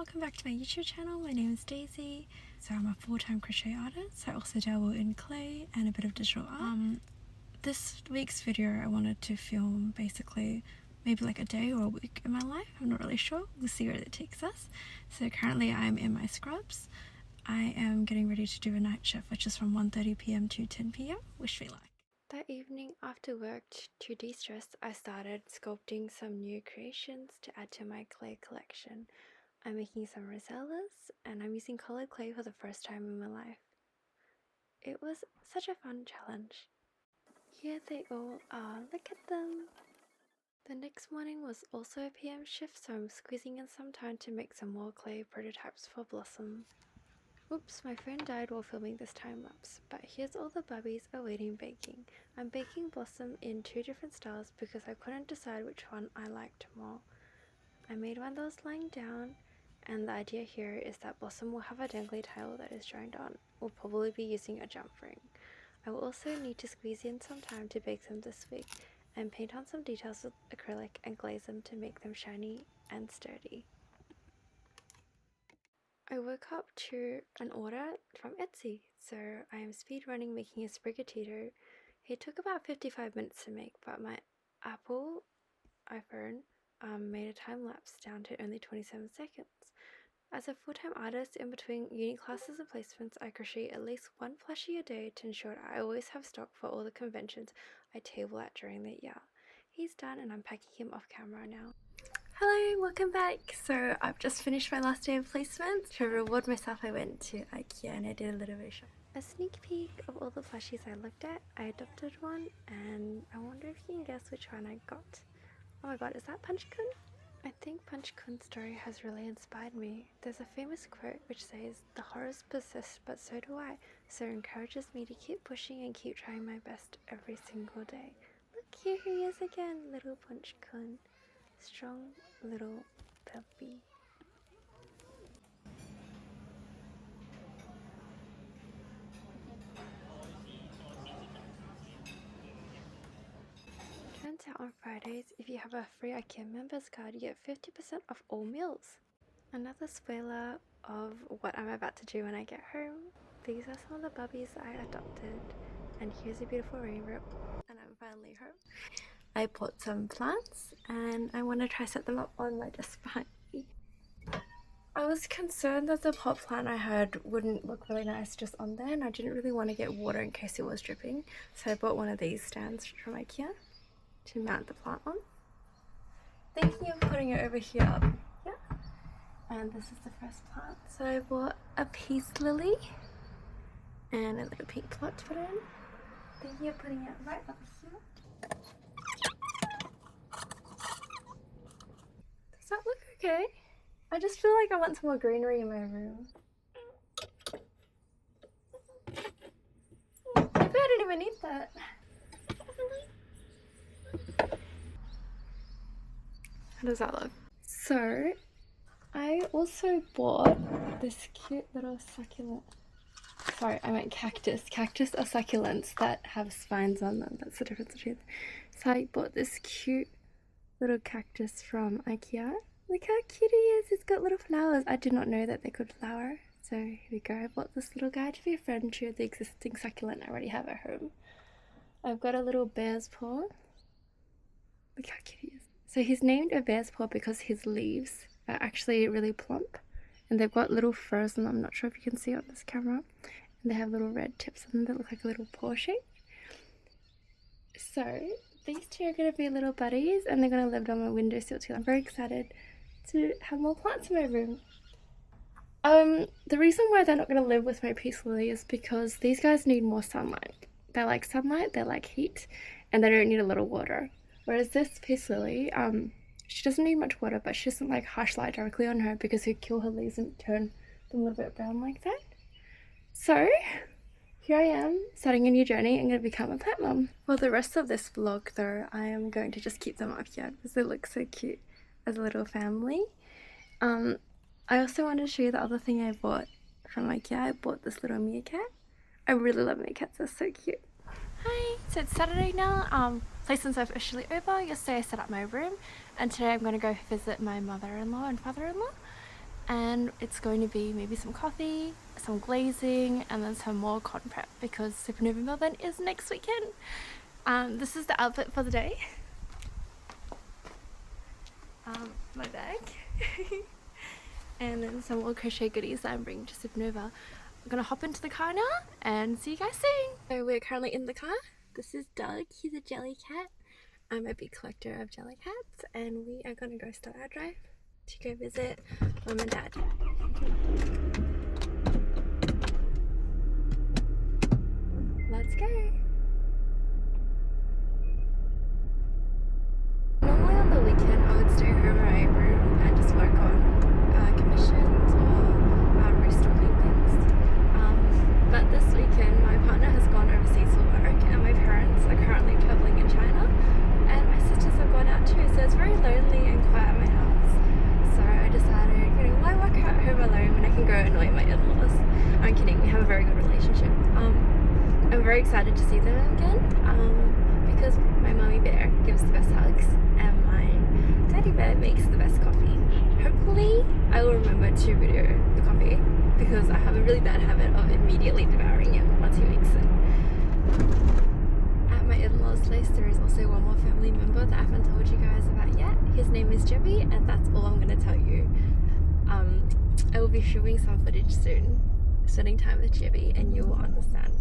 welcome back to my YouTube channel. My name is Daisy. So I'm a full-time crochet artist. I also dabble in clay and a bit of digital art. This week's video I wanted to film basically maybe like a day or a week in my life. I'm not really sure. We'll see where it takes us. So currently I'm in my scrubs. I am getting ready to do a night shift, which is from 1:30 p.m. to 10 p.m. Wish me luck. That evening after work, to de-stress, I started sculpting some new creations to add to my clay collection. I'm making some rosellas and I'm using colored clay for the first time in my life. It was such a fun challenge. Here they all are, look at them! The next morning was also a PM shift, so I'm squeezing in some time to make some more clay prototypes for Blossom. Oops, my phone died while filming this time lapse, but here's all the bubbies awaiting baking. I'm baking Blossom in 2 different styles because I couldn't decide which one I liked more. I made one that was lying down, and the idea here is that Blossom will have a dangly tail that is joined on. We'll probably be using a jump ring. I will also need to squeeze in some time to bake them this week, and paint on some details with acrylic and glaze them to make them shiny and sturdy. I woke up to an order from Etsy, so I am speed running making a sprigatito. It took about 55 minutes to make, but my Apple iPhone made a time lapse down to only 27 seconds. As a full-time artist, in between uni classes and placements, I crochet at least one plushie a day to ensure I always have stock for all the conventions I table at during the year. He's done and I'm packing him off camera now. Hello, welcome back. So I've just finished my last day of placement. To reward myself, I went to IKEA and I did a little bit of shopping. A sneak peek of all the plushies I looked at. I adopted one and I wonder if you can guess which one I got. Oh my god, is that Punch-kun? I think Punch-kun's story has really inspired me. There's a famous quote which says, "The horrors persist, but so do I," so it encourages me to keep pushing and keep trying my best every single day. Look, here he is again, little Punch-kun. Strong little puppy. Turns out on Fridays, if you have a free IKEA members card, you get 50% off all meals. Another spoiler of what I'm about to do when I get home. These are some of the bubbies I adopted, and here's a beautiful rainbow, and I'm finally home. I bought some plants and I want to try set them up on my desk behind me. I was concerned that the pot plant I had wouldn't look really nice just on there, and I didn't really want to get water in case it was dripping, so I bought one of these stands from IKEA to mount the plant on. Thinking of putting it over here. Yeah. And this is the first plant. So I bought a peace lily and a little pink pot to put in. Thinking of putting it right up here. Does that look okay? I just feel like I want some more greenery in my room. Maybe I didn't even need that. How does that look? So, I also bought this cute little succulent. Sorry, I meant cactus. Cactus are succulents that have spines on them. That's the difference between them. So I bought this cute little cactus from IKEA. Look how cute he is. He's got little flowers. I did not know that they could flower. So here we go. I bought this little guy to be a friend to the existing succulent I already have at home. I've got a little bear's paw. Look how cute he is. So he's named a bear's paw because his leaves are actually really plump. And they've got little furs on them. I'm not sure if you can see on this camera. And they have little red tips on them that look like a little paw shape. So these two are going to be little buddies and they're going to live on my windowsill too. I'm very excited to have more plants in my room. The reason why they're not going to live with my peace lily is because these guys need more sunlight. They like sunlight, they like heat, and they don't need a lot of water. Whereas this peace lily, she doesn't need much water, but she doesn't like harsh light directly on her because it would kill her leaves and turn them a little bit brown like that. So here I am, starting a new journey. I'm going to become a plant mom. For the rest of this vlog though, I am going to just keep them up here because they look so cute as a little family. I also wanted to show you the other thing I bought from IKEA. I bought this little meerkat. I really love meerkats, they're so cute. Hi, so it's Saturday now. Placements are officially over. Yesterday I set up my room and today I'm going to go visit my mother-in-law and father-in-law. And it's going to be maybe some coffee, some glazing, and then some more cotton prep because Supanova Melbourne is next weekend. This is the outfit for the day. My bag. And then some more crochet goodies that I'm bringing to Supanova. I'm gonna hop into the car now and see you guys soon. So we're currently in the car. This is Doug, he's a jelly cat. I'm a big collector of jelly cats, and we are gonna go start our drive to go visit Mum and Dad. Let's go! Normally on the weekend I would stay home in my room and just work on commissions or restoring things. But this weekend my partner has gone overseas for work and my parents are currently travelling in China and my sisters have gone out too, so it's very lonely and quiet at my house. So I decided, you know, why work at home alone when I can go annoy my in-laws? I'm kidding, we have a very good relationship. I'm very excited to see them again because my mummy bear gives the best hugs and my daddy bear makes the best coffee. Hopefully I will remember to video the coffee because I have a really bad habit of immediately devouring it once he makes it. At my in-laws place there is also one more family member that I haven't told you guys about yet. His name is Jebby and that's all I'm going to tell you. I will be shooting some footage soon, spending time with Jebby, and you will understand.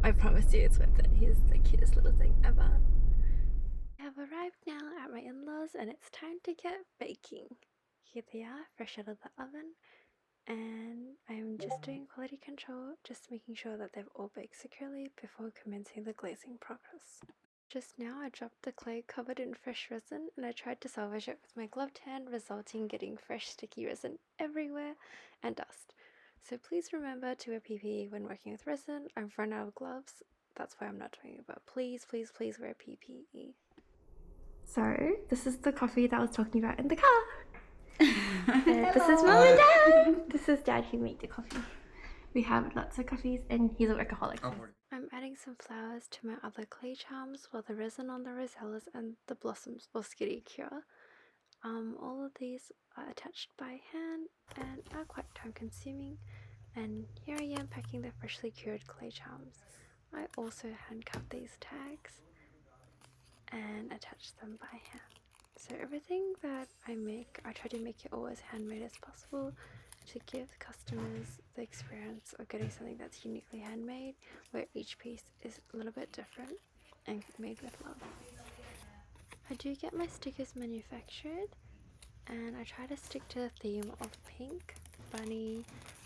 I promise you it's worth it. He's the cutest little thing ever. I have arrived now at my in-laws and it's time to get baking. Here they are, fresh out of the oven, and I'm just doing quality control, just making sure that they've all baked securely before commencing the glazing process. Just now I dropped the clay covered in fresh resin and I tried to salvage it with my gloved hand, resulting in getting fresh sticky resin everywhere and dust. So please remember to wear PPE when working with resin. I've run out of gloves, that's why I'm not doing it, but please, please, please wear PPE. So this is the coffee that I was talking about in the car. This is Mum and Dad. This is Dad who made the coffee. We have lots of coffees and he's a workaholic. I'm adding some flowers to my other clay charms while the resin on the rosellas and the blossoms will skitty cure. All of these are attached by hand and are quite time consuming, and here I am packing the freshly cured clay charms. I also hand cut these tags and attach them by hand. So everything that I make, I try to make it all as handmade as possible to give customers the experience of getting something that's uniquely handmade, where each piece is a little bit different and made with love. I do get my stickers manufactured and I try to stick to the theme of pink, bunny,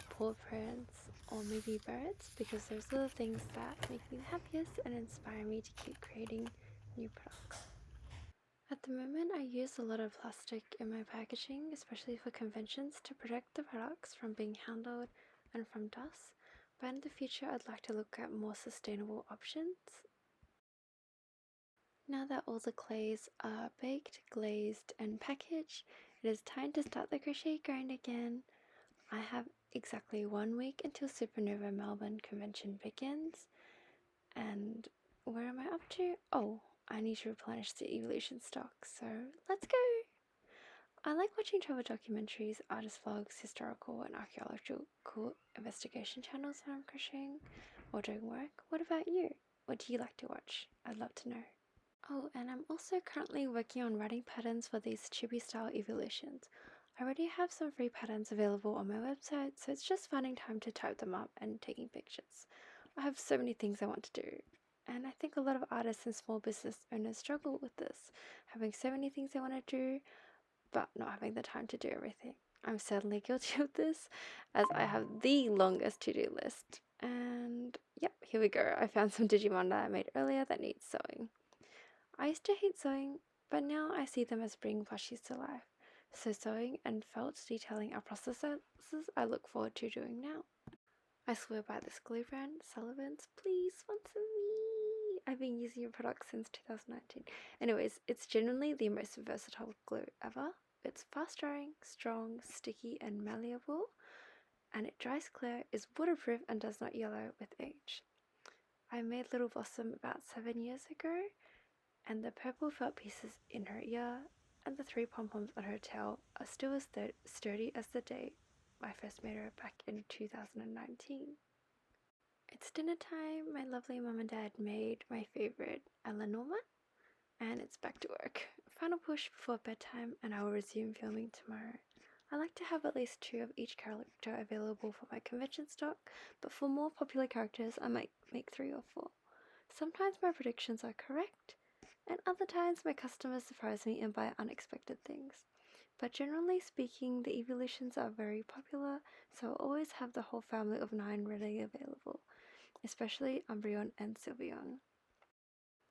paw prints, or maybe birds, because those are the things that make me the happiest and inspire me to keep creating new products. At the moment I use a lot of plastic in my packaging, especially for conventions, to protect the products from being handled and from dust, but in the future I'd like to look at more sustainable options. Now that all the clays are baked, glazed and packaged, it is time to start the crochet grind again. I have exactly 1 week until Supanova Melbourne convention begins, and where am I up to? Oh, I need to replenish the evolution stock, so let's go! I like watching travel documentaries, artist vlogs, historical and archaeological investigation channels when I'm crocheting or doing work. What about you? What do you like to watch? I'd love to know. Oh, and I'm also currently working on writing patterns for these chibi style evolutions. I already have some free patterns available on my website, so it's just finding time to type them up and taking pictures. I have so many things I want to do, and I think a lot of artists and small business owners struggle with this, having so many things they want to do, but not having the time to do everything. I'm certainly guilty of this, as I have the longest to-do list. And yep, here we go. I found some Digimon that I made earlier that needs sewing. I used to hate sewing, but now I see them as bringing plushies to life. So sewing and felt detailing are processes I look forward to doing now. I swear by this glue brand, Sullivan's, please sponsor me! I've been using your product since 2019. Anyways, it's genuinely the most versatile glue ever. It's fast drying, strong, sticky and malleable, and it dries clear, is waterproof and does not yellow with age. I made Little Blossom about 7 years ago, and the purple felt pieces in her ear and the 3 pom-poms on her tail are still as sturdy as the day I first made her back in 2019. It's dinner time. My lovely mum and dad made my favourite Eleanor, and it's back to work. Final push before bedtime, and I will resume filming tomorrow. I like to have at least 2 of each character available for my convention stock, but for more popular characters I might make 3 or 4. Sometimes my predictions are correct, and other times my customers surprise me and buy unexpected things. But generally speaking, the evolutions are very popular, so I'll always have the whole family of 9 readily available, especially Umbreon and Sylveon.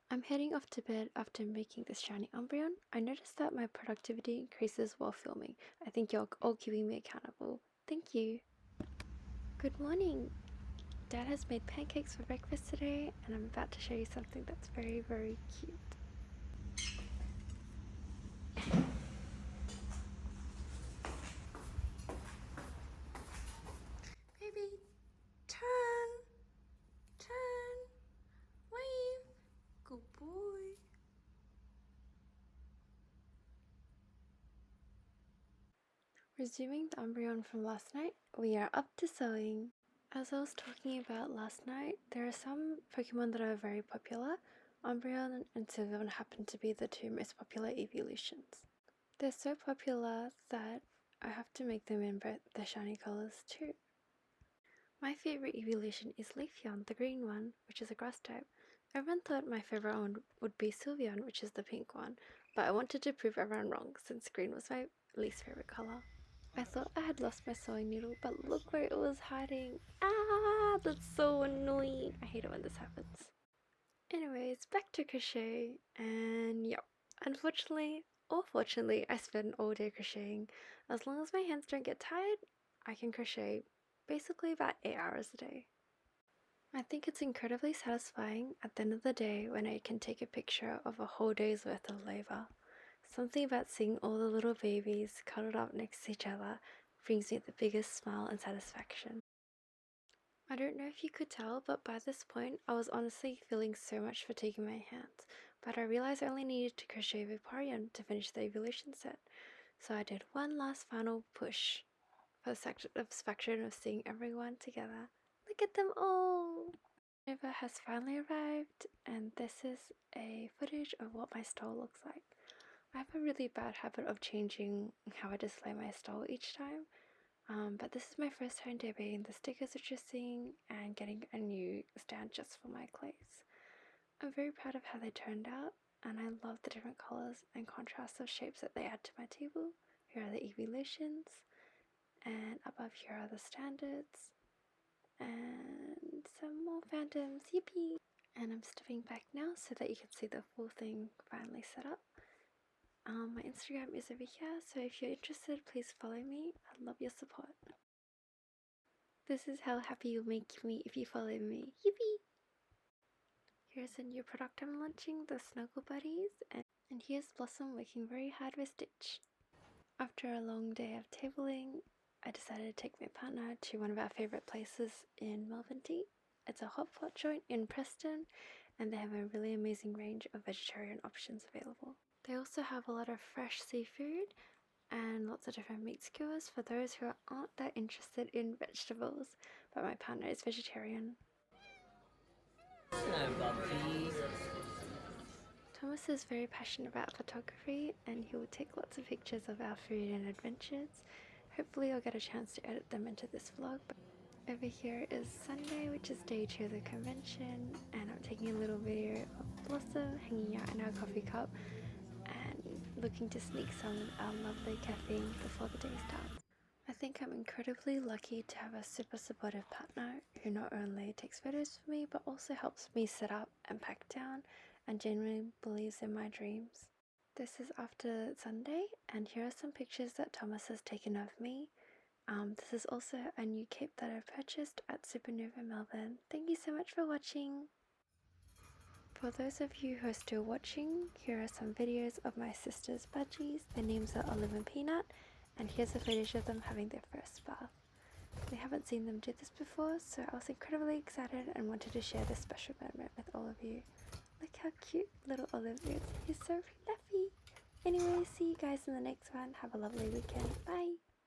I'm heading off to bed after making this shiny Umbreon. I noticed that my productivity increases while filming. I think you're all keeping me accountable. Thank you. Good morning. Dad has made pancakes for breakfast today, and I'm about to show you something that's very, very cute. Baby, turn, wave, good boy. Resuming the Umbreon from last night, we are up to sewing. As I was talking about last night, there are some Pokemon that are very popular. Umbreon and Sylveon happen to be the 2 most popular evolutions. They're so popular that I have to make them in both the shiny colors too. My favorite evolution is Leafeon, the green one, which is a grass type. Everyone thought my favorite one would be Sylveon, which is the pink one, but I wanted to prove everyone wrong since green was my least favorite color. I thought I had lost my sewing needle, but look where it was hiding. Ah, that's so annoying. I hate it when this happens. Anyways, back to crochet, and yeah, unfortunately or fortunately, I spend all day crocheting. As long as my hands don't get tired, I can crochet basically about 8 hours a day. I think it's incredibly satisfying at the end of the day when I can take a picture of a whole day's worth of labor. Something about seeing all the little babies cuddled up next to each other brings me the biggest smile and satisfaction. I don't know if you could tell, but by this point I was honestly feeling so much fatigue in my hands, but I realized I only needed to crochet Vaporeon to finish the evolution set, so I did one last final push for the satisfaction of seeing everyone together. Look at them all! Nova has finally arrived, and this is a footage of what my stole looks like. I have a really bad habit of changing how I display my stole each time, but this is my first time debuting the stickers that you're seeing and getting a new stand just for my clays. I'm very proud of how they turned out, and I love the different colours and contrasts of shapes that they add to my table. Here are the evolutions, and above here are the standards, and some more phantoms, yippee! And I'm stepping back now so that you can see the full thing finally set up. My Instagram is over here, so if you're interested, please follow me. I'd love your support. This is how happy you'll make me if you follow me. Yippee! Here's a new product I'm launching, the Snuggle Buddies, and here's Blossom working very hard with Stitch. After a long day of tabling, I decided to take my partner to one of our favourite places in Melbourne. It's a hot pot joint in Preston, and they have a really amazing range of vegetarian options available. They also have a lot of fresh seafood and lots of different meat skewers for those who aren't that interested in vegetables, but my partner is vegetarian. Thomas is very passionate about photography, and he will take lots of pictures of our food and adventures. Hopefully I'll get a chance to edit them into this vlog. Over here is Sunday, which is day 2 of the convention, and I'm taking a little video of Blossom hanging out in our coffee cup and looking to sneak some of our lovely caffeine before the day starts. I think I'm incredibly lucky to have a super supportive partner who not only takes photos for me but also helps me set up and pack down and genuinely believes in my dreams. This is after Sunday, and here are some pictures that Thomas has taken of me. This is also a new cape that I purchased at Supanova Melbourne. Thank you so much for watching! For those of you who are still watching, here are some videos of my sister's budgies. Their names are Olive and Peanut, and here's a footage of them having their first bath. We haven't seen them do this before, so I was incredibly excited and wanted to share this special moment with all of you. Look how cute little Olive is. He's so fluffy. Anyway, see you guys in the next one. Have a lovely weekend. Bye!